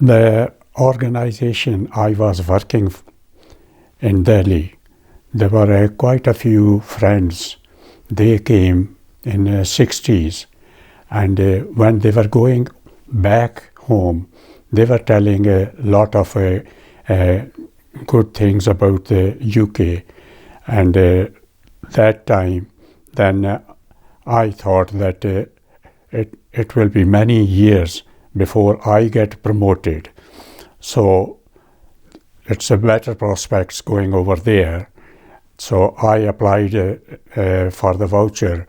The organization I was working in Delhi, there were quite a few friends. They came in the 60s, and when they were going back home, they were telling a lot of good things about the UK. And that time, then I thought that it will be many years before I get promoted. So it's a better prospects going over there. So I applied for the voucher,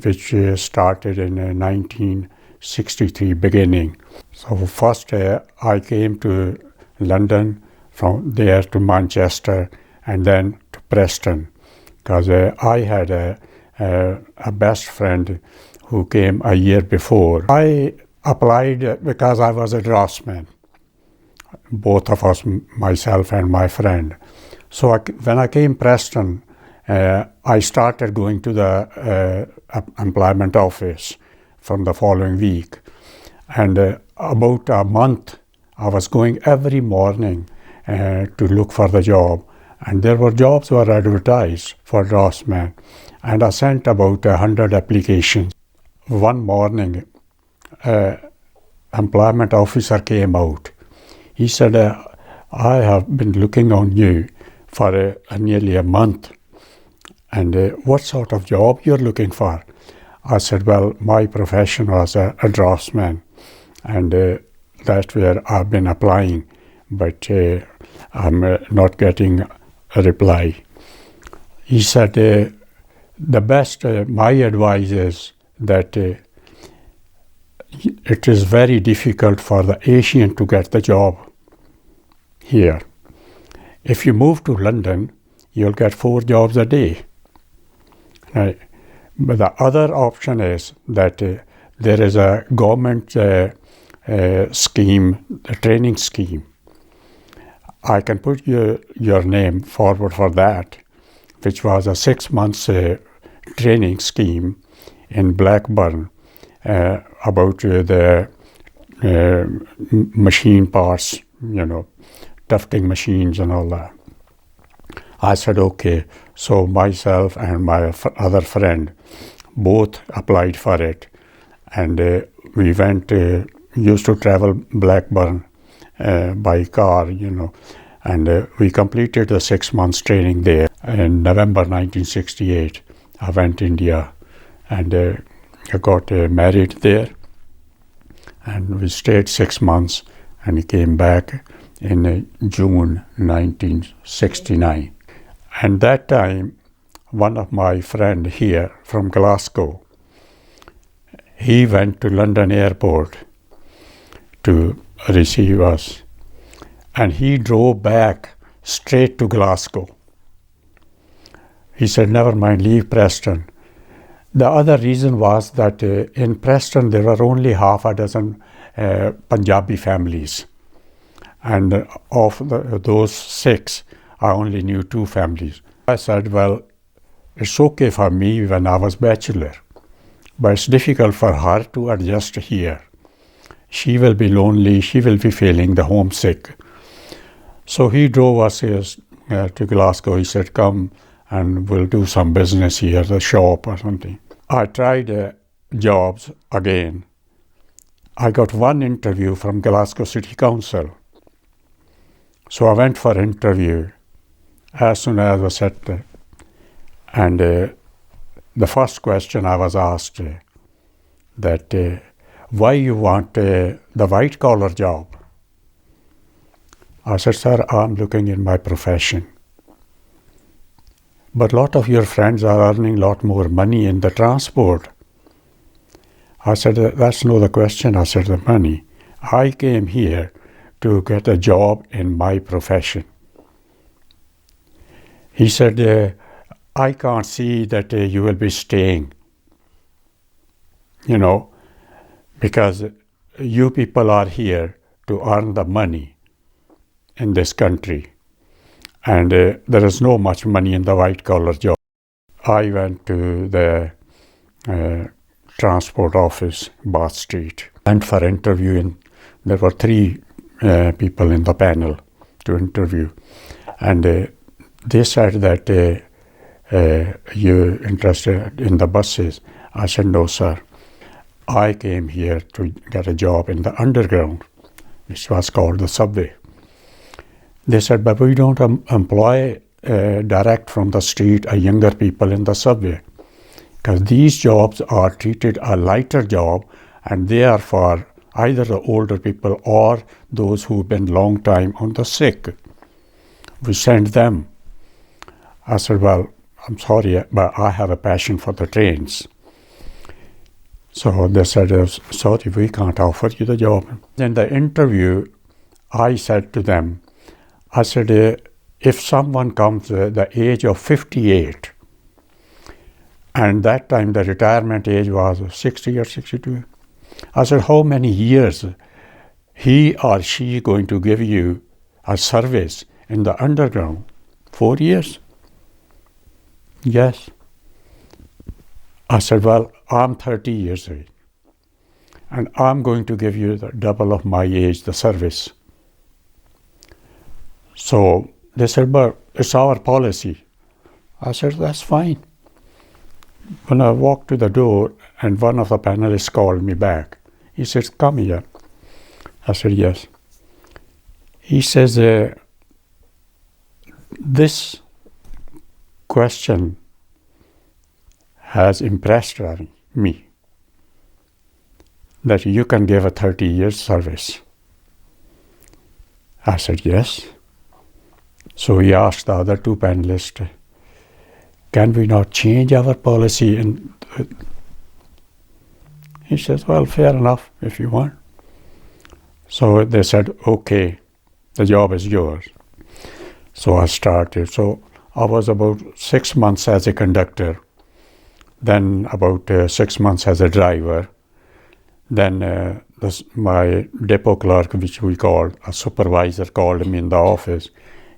which started in 1963 beginning. So first I came to London, from there to Manchester, and then to Preston, because I had a best friend who came a year before. I applied because I was a draftsman, both of us, myself and my friend. So when I came Preston, I started going to the employment office from the following week. And about a month, I was going every morning to look for the job. And there were jobs were advertised for draftsmen. And I sent about 100 applications. One morning, employment officer came out. He said, I have been looking on you for nearly a month. And what sort of job you're looking for? I said, well, my profession was a draftsman. And that's where I've been applying. But I'm not getting a reply. He said, the best, my advice is that it is very difficult for the Asian to get the job here. If you move to London, you'll get 4 jobs a day. Right? But the other option is that there is a government scheme, a training scheme. I can put your name forward for that, which was a 6 months training scheme in Blackburn about the machine parts, tufting machines and all that. I said, okay. So myself and my other friend both applied for it. And we went, used to travel Blackburn by car, and we completed the 6 months training there. In November 1968, I went to India and I got married there. And we stayed 6 months and came back in June 1969. And that time, one of my friend here from Glasgow, he went to London airport to receive us. And he drove back straight to Glasgow. He said, never mind, leave Preston. The other reason was that in Preston there were only half a dozen Punjabi families. And of those 6, I only knew 2 families. I said, well, it's okay for me when I was bachelor, but it's difficult for her to adjust here. She will be lonely, she will be feeling the homesick. So he drove us to Glasgow. He said, come and we'll do some business here, the shop or something. I tried jobs again. I got one interview from Glasgow City Council. So I went for interview as soon as I was set. And the first question I was asked that why you want the white collar job? I said, sir, I'm looking in my profession. But a lot of your friends are earning a lot more money in the transport. I said, that's not the question. I said, the money. I came here to get a job in my profession. He said, I can't see that you will be staying, because you people are here to earn the money in this country. And there is no much money in the white collar job. I went to the transport office, Bath Street, went for interviewing. There were 3 people in the panel to interview. And they said that you're interested in the buses. I said, no, sir. I came here to get a job in the underground, which was called the subway. They said, but we don't employ direct from the street younger people in the subway, because these jobs are treated a lighter job, and they are for either the older people or those who've been long time on the sick. We send them. I said, well, I'm sorry, but I have a passion for the trains. So they said, sorry, we can't offer you the job. In the interview, I said to them, I said, if someone comes at the age of 58, and that time the retirement age was 60 or 62, I said, how many years he or she going to give you a service in the underground? 4 years? Yes. I said, well, I'm 30 years old, and I'm going to give you the double of my age, the service. So they said, but it's our policy. I said, that's fine. When I walked to the door, and one of the panelists called me back. He says, come here. I said, yes. He says, this question has impressed me, that you can give a 30 years service. I said, yes. So he asked the other two panelists, can we not change our policy? And he says, well, fair enough, if you want. So they said, okay, the job is yours. So I started. So I was about 6 months as a conductor, then about 6 months as a driver. Then my depot clerk, which we called a supervisor, called me in the office.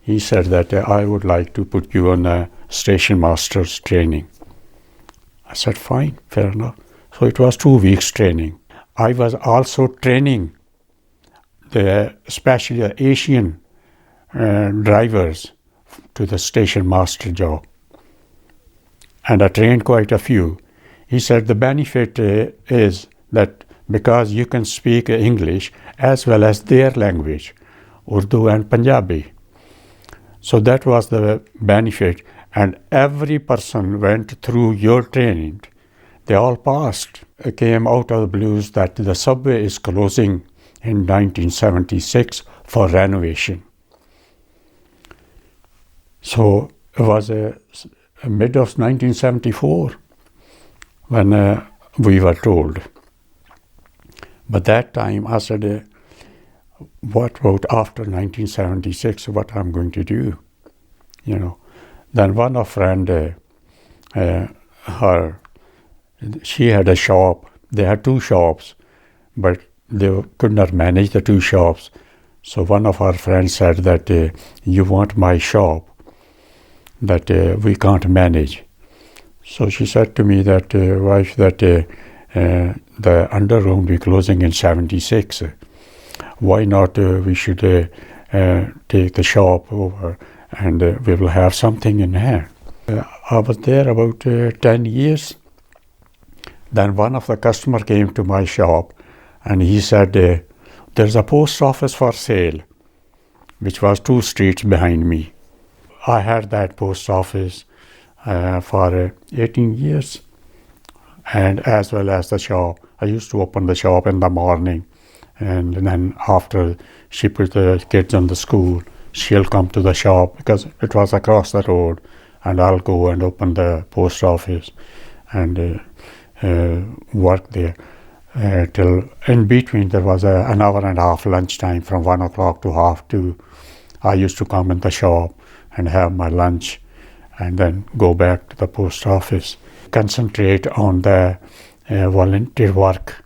He said that I would like to put you on a station master's training. I said, fine, fair enough. So it was 2 weeks training. I was also training especially the Asian drivers to the station master job. And I trained quite a few. He said the benefit is that because you can speak English as well as their language, Urdu and Punjabi. So that was the benefit. And every person went through your training. They all passed. It came out of the blues that the subway is closing in 1976 for renovation. So it was mid of 1974 when we were told. But that time I said, what about after 1976, what I'm going to do? You know. Then one of friend, she had a shop. They had 2 shops, but they could not manage the 2 shops. So one of our friends said that you want my shop, that we can't manage. So she said to me that, wife, that the underground will be closing in 76. Why not we should take the shop over and we will have something in hand. I was there about 10 years. Then one of the customer came to my shop and he said, there's a post office for sale, which was 2 streets behind me. I had that post office for 18 years, and as well as the shop. I used to open the shop in the morning, and then after she put the kids in the school, she'll come to the shop because it was across the road, and I'll go and open the post office and work there till in between there was an hour and a half lunchtime from 1 o'clock to 1:30. I used to come in the shop and have my lunch and then go back to the post office, concentrate on the volunteer work,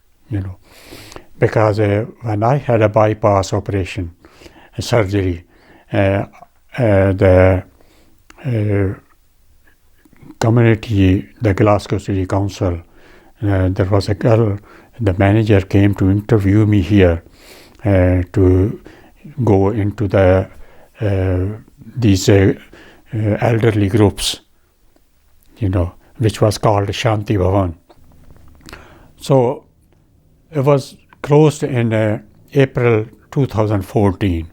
because when I had a bypass operation, a surgery, the community, the Glasgow City Council, there was a girl, the manager came to interview me here to go into these elderly groups, which was called Shanti Bhavan. So it was closed in April 2014.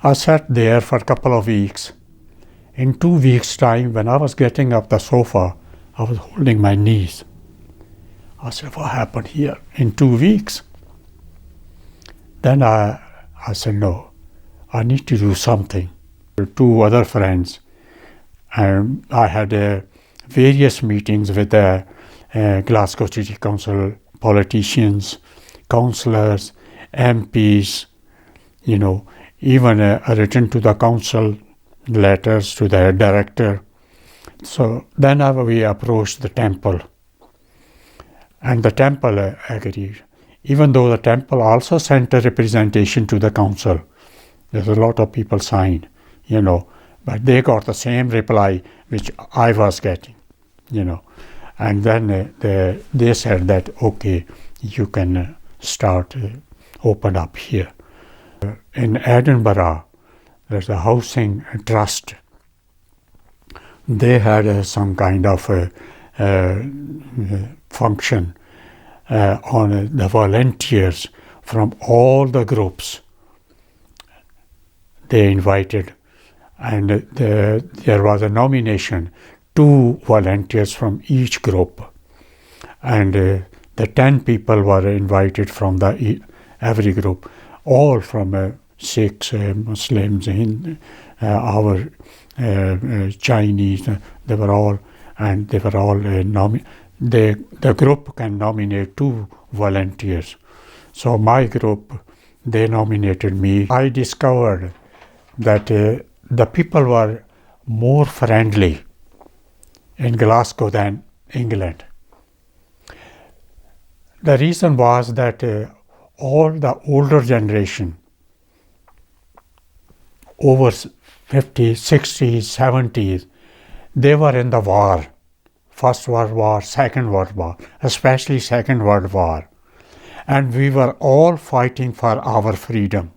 I sat there for a couple of weeks. In 2 weeks' time, when I was getting up the sofa, I was holding my knees. I said, what happened here in 2 weeks? Then I said, no, I need to do something. 2 other friends, and I had various meetings with the Glasgow City Council politicians, councillors, MPs, even a written to the council letters to the director. So then we approached the temple, and the temple agreed. Even though the temple also sent a representation to the council, there's a lot of people signed, but they got the same reply which I was getting, and then they said that, okay, you can start open up here. In Edinburgh, there's a housing trust. They had some kind of function on the volunteers from all the groups. They invited, and there was a nomination, 2 volunteers from each group, and the 10 people were invited from every group, all from Sikhs, Muslims, our Chinese. They were all the group can nominate 2 volunteers. So my group, they nominated me. I discovered that the people were more friendly in Glasgow than England. The reason was that all the older generation, over 50s, 60s, 70s, they were in the war. First World War, Second World War, especially Second World War. And we were all fighting for our freedom.